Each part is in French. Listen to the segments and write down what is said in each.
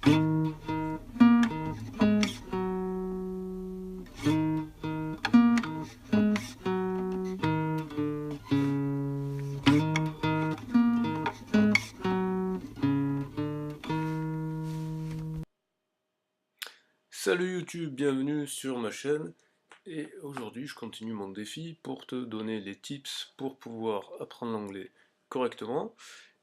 Salut YouTube, bienvenue sur ma chaîne et aujourd'hui je continue mon défi pour te donner les tips pour pouvoir apprendre l'anglais correctement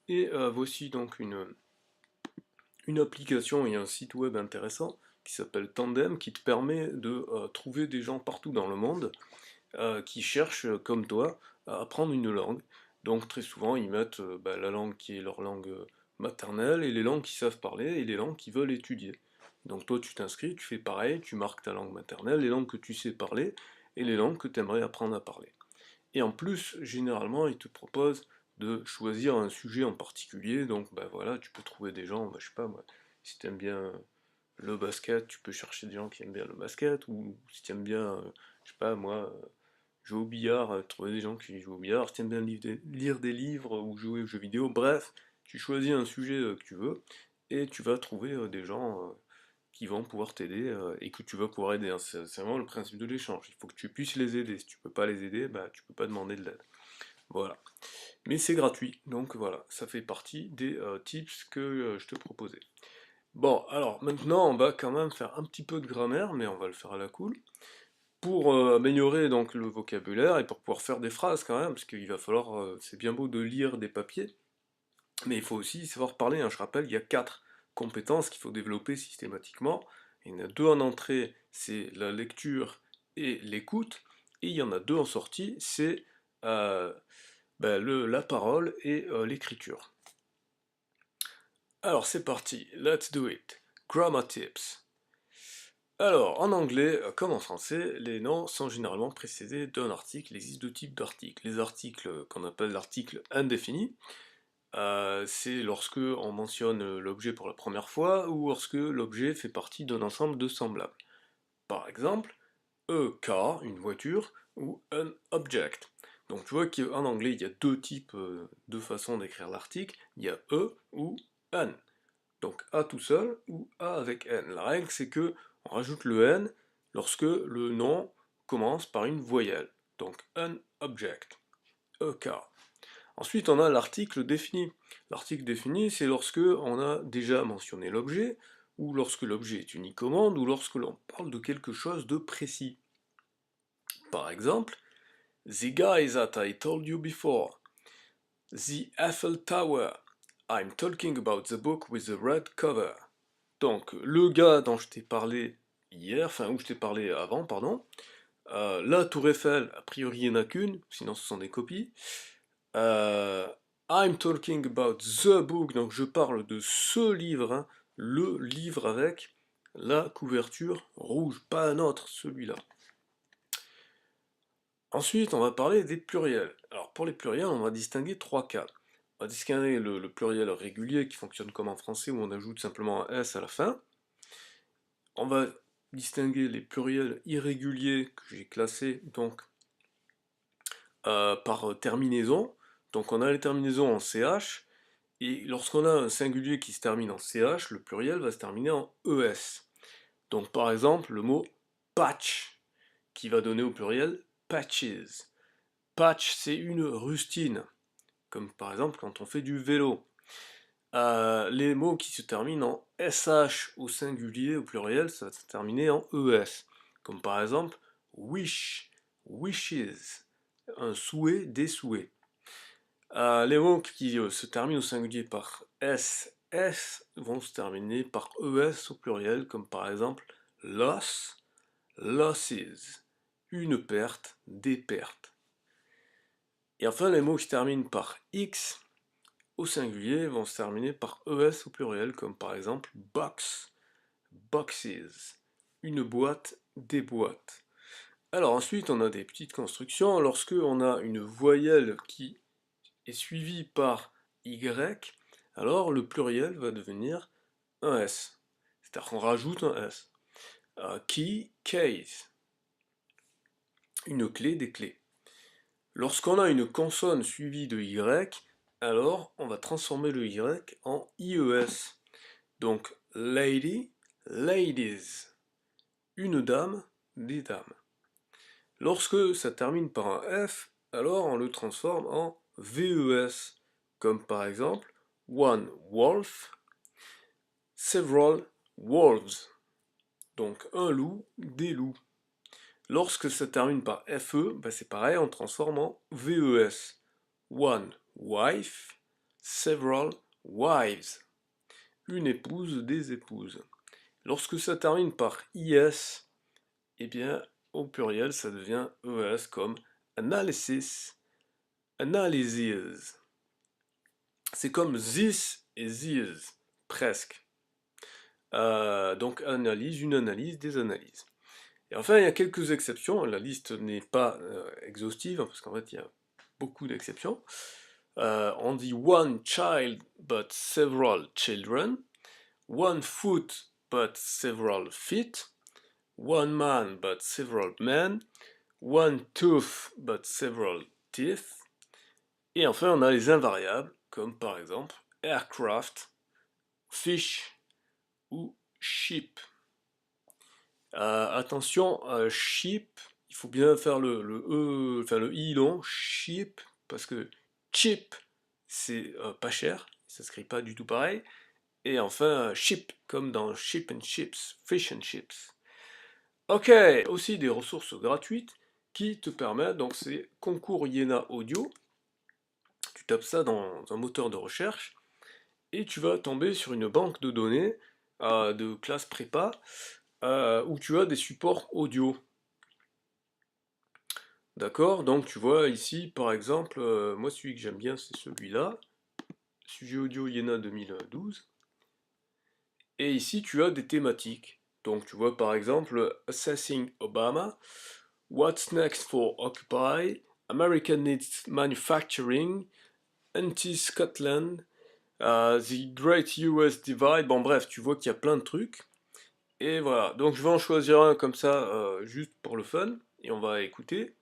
et voici donc une application et un site web intéressant qui s'appelle Tandem qui te permet de trouver des gens partout dans le monde qui cherchent comme toi à apprendre une langue. Donc très souvent ils mettent la langue qui est leur langue maternelle et les langues qu'ils savent parler et les langues qu'ils veulent étudier. Donc toi tu t'inscris, tu fais pareil, tu marques ta langue maternelle, les langues que tu sais parler et les langues que tu aimerais apprendre à parler. Et en plus, généralement, ils te proposent de choisir un sujet en particulier, donc voilà, tu peux trouver des gens, je sais pas moi, si tu aimes bien le basket, tu peux chercher des gens qui aiment bien le basket, ou si tu aimes bien, je sais pas moi, jouer au billard, trouver des gens qui jouent au billard, si tu aimes bien lire des livres ou jouer aux jeux vidéo, bref, tu choisis un sujet que tu veux, et tu vas trouver des gens qui vont pouvoir t'aider et que tu vas pouvoir aider, hein. C'est vraiment le principe de l'échange. Il faut que tu puisses les aider. Si tu peux pas les aider, tu peux pas demander de l'aide. Voilà. Mais c'est gratuit, donc voilà, ça fait partie des tips que je te proposais. Bon, alors maintenant on va quand même faire un petit peu de grammaire, mais on va le faire à la cool, pour améliorer donc le vocabulaire et pour pouvoir faire des phrases quand même, parce qu'il va falloir, c'est bien beau de lire des papiers, mais il faut aussi savoir parler, hein. Je rappelle, il y a 4 compétences qu'il faut développer systématiquement. Il y en a 2 en entrée, c'est la lecture et l'écoute, et il y en a 2 en sortie, c'est euh, la parole et l'écriture. Alors c'est parti, let's do it. Grammar tips. Alors, en anglais, comme en français, les noms sont généralement précédés d'un article. Il existe 2 types d'articles. Les articles qu'on appelle l'article indéfini, c'est lorsque on mentionne l'objet pour la première fois ou lorsque l'objet fait partie d'un ensemble de semblables. Par exemple, a car, une voiture, ou an object. Donc tu vois qu'en anglais, il y a 2 types, 2 façons d'écrire l'article. Il y a e ou an. Donc a tout seul ou a avec n. La règle, c'est que on rajoute le n lorsque le nom commence par une voyelle. Donc an object, a car. Ensuite, on a l'article défini. L'article défini, c'est lorsque on a déjà mentionné l'objet, ou lorsque l'objet est une commande, ou lorsque l'on parle de quelque chose de précis. Par exemple, The guy that I told you before. The Eiffel Tower. I'm talking about the book with the red cover. Donc, le gars dont je t'ai parlé hier, enfin, où je t'ai parlé avant, pardon, la tour Eiffel, a priori il n'y en a qu'une, sinon ce sont des copies. Euh, I'm talking about the book, donc je parle de ce livre, hein, le livre avec la couverture rouge, pas un autre, celui-là. Ensuite, on va parler des pluriels. Alors pour les pluriels, on va distinguer 3 cas. On va distinguer le pluriel régulier qui fonctionne comme en français où on ajoute simplement un S à la fin. On va distinguer les pluriels irréguliers que j'ai classés donc par terminaison. Donc on a les terminaisons en CH, et lorsqu'on a un singulier qui se termine en CH, le pluriel va se terminer en ES. Donc par exemple le mot patch, qui va donner au pluriel patches. Patch, c'est une rustine, comme par exemple quand on fait du vélo. Les mots qui se terminent en SH au singulier, au pluriel, ça va se terminer en ES. Comme par exemple wish, wishes, un souhait, des souhaits. Les mots qui se terminent au singulier par S vont se terminer par ES au pluriel, comme par exemple loss, losses, une perte, des pertes. Et enfin, les mots qui se terminent par X au singulier vont se terminer par ES au pluriel, comme par exemple box, boxes, une boîte, des boîtes. Alors ensuite, on a des petites constructions. Lorsque on a une voyelle qui est suivie par Y, alors le pluriel va devenir un S. C'est-à-dire qu'on rajoute un S. Key, case. Une clé, des clés. Lorsqu'on a une consonne suivie de Y, alors on va transformer le Y en IES. Donc lady, ladies. Une dame, des dames. Lorsque ça termine par un F, alors on le transforme en VES, comme par exemple one wolf, several wolves. Donc un loup, des loups. Lorsque ça termine par FE, c'est pareil, on transforme en VES. One wife, several wives. Une épouse, des épouses. Lorsque ça termine par IS, eh bien, au pluriel, ça devient ES comme analysis, analyses. C'est comme this et these, presque. Donc analyse, une analyse, des analyses. Et enfin, il y a quelques exceptions. La liste n'est pas exhaustive, parce qu'en fait, il y a beaucoup d'exceptions. On dit one child, but several children. One foot, but several feet. One man, but several men. One tooth, but several teeth. Et enfin, on a les invariables, comme par exemple aircraft, fish ou sheep. Attention, sheep, il faut bien faire le E, enfin le I long, sheep, parce que cheap, c'est pas cher, ça s'écrit pas du tout pareil. Et enfin, ship, comme dans ship and chips, fish and chips. Ok, aussi des ressources gratuites qui te permettent, donc c'est concours Iena Audio, tu tapes ça dans un moteur de recherche, et tu vas tomber sur une banque de données de classe prépa, où tu as des supports audio. D'accord? Donc tu vois ici, par exemple, moi celui que j'aime bien c'est celui-là, sujet audio Iena 2012. Et ici tu as des thématiques. Donc tu vois par exemple Assessing Obama, What's Next for Occupy, American Needs Manufacturing, Anti-Scotland, The Great US Divide, bon bref, tu vois qu'il y a plein de trucs. Et voilà, donc je vais en choisir un comme ça, juste pour le fun, et on va écouter.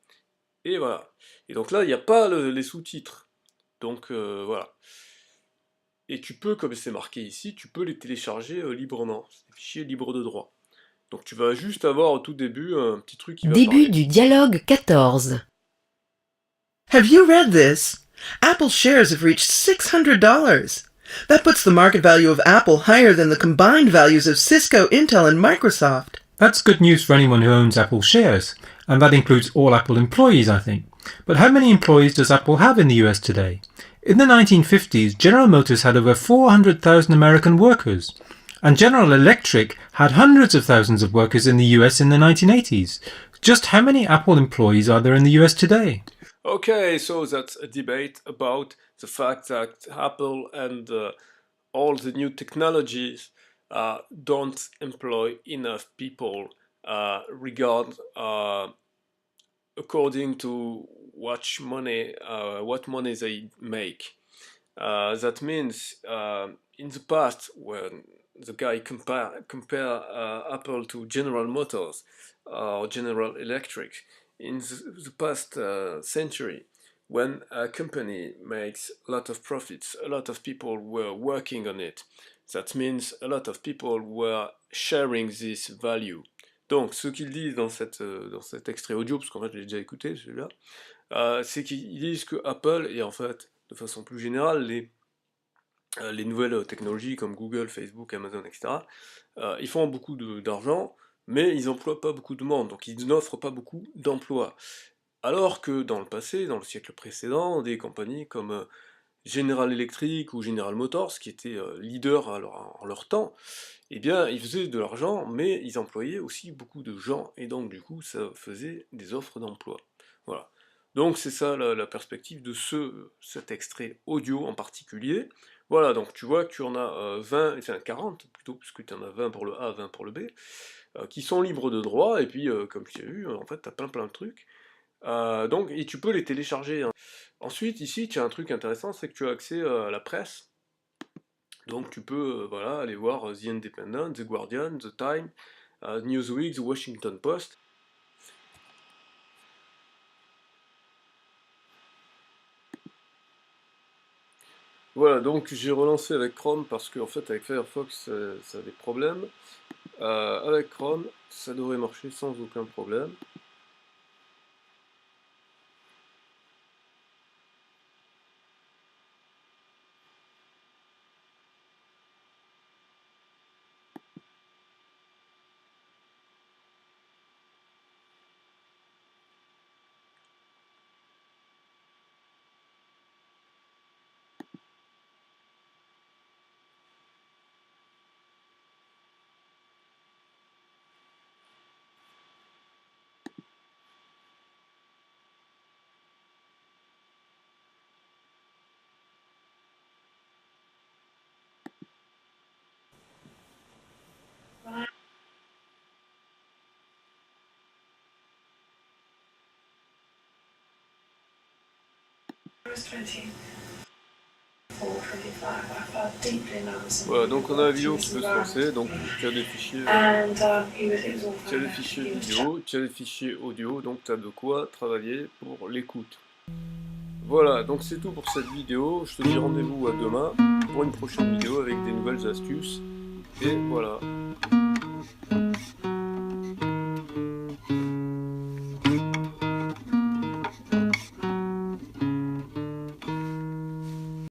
Et voilà. Et donc là, il n'y a pas les sous-titres. Donc voilà. Et tu peux, comme c'est marqué ici, tu peux les télécharger librement. C'est des fichiers libres de droit. Donc tu vas juste avoir au tout début un petit truc qui va Début parler. du dialogue 14. Have you read this? Apple shares have reached $600. That puts the market value of Apple higher than the combined values of Cisco, Intel, and Microsoft. That's good news for anyone who owns Apple shares, and that includes all Apple employees, I think. But how many employees does Apple have in the US today? In the 1950s, General Motors had over 400,000 American workers, and General Electric had hundreds of thousands of workers in the US in the 1980s. Just how many Apple employees are there in the US today? Okay, so that's a debate about the fact that Apple and all the new technologies don't employ enough people according to what money they make. That means in the past, when the guy compare Apple to General Motors or General Electric, in the past century, when a company makes a lot of profits, a lot of people were working on it. That means a lot of people were sharing this value. Donc, ce qu'ils disent dans cet extrait audio, parce qu'en fait, j'ai déjà écouté celui-là, c'est qu'ils disent que Apple, et en fait, de façon plus générale, les nouvelles technologies comme Google, Facebook, Amazon, etc., ils font beaucoup d'argent, mais ils n'emploient pas beaucoup de monde, donc ils n'offrent pas beaucoup d'emplois. Alors que dans le passé, dans le siècle précédent, des compagnies comme General Electric ou General Motors, qui étaient leaders en leur temps, eh bien, ils faisaient de l'argent, mais ils employaient aussi beaucoup de gens, et donc du coup, ça faisait des offres d'emploi. Voilà. Donc c'est ça la perspective de cet extrait audio en particulier. Voilà, donc tu vois que tu en as 20, enfin 40 plutôt, puisque tu en as 20 pour le A, 20 pour le B, qui sont libres de droit, et puis comme tu as vu, en fait, tu as plein de trucs. Donc, et tu peux les télécharger, hein. Ensuite, ici, tu as un truc intéressant, c'est que tu as accès à la presse. Donc tu peux voilà, aller voir The Independent, The Guardian, The Time, Newsweek, The Washington Post. Voilà, donc j'ai relancé avec Chrome parce qu'en fait avec Firefox ça a des problèmes. Avec Chrome, ça devrait marcher sans aucun problème. Voilà, donc on a la vidéo qui peut se lancer, donc tu as des fichiers, vidéo, tu as des fichiers audio, donc tu as de quoi travailler pour l'écoute. Voilà, donc c'est tout pour cette vidéo, je te dis rendez-vous à demain pour une prochaine vidéo avec des nouvelles astuces, et voilà.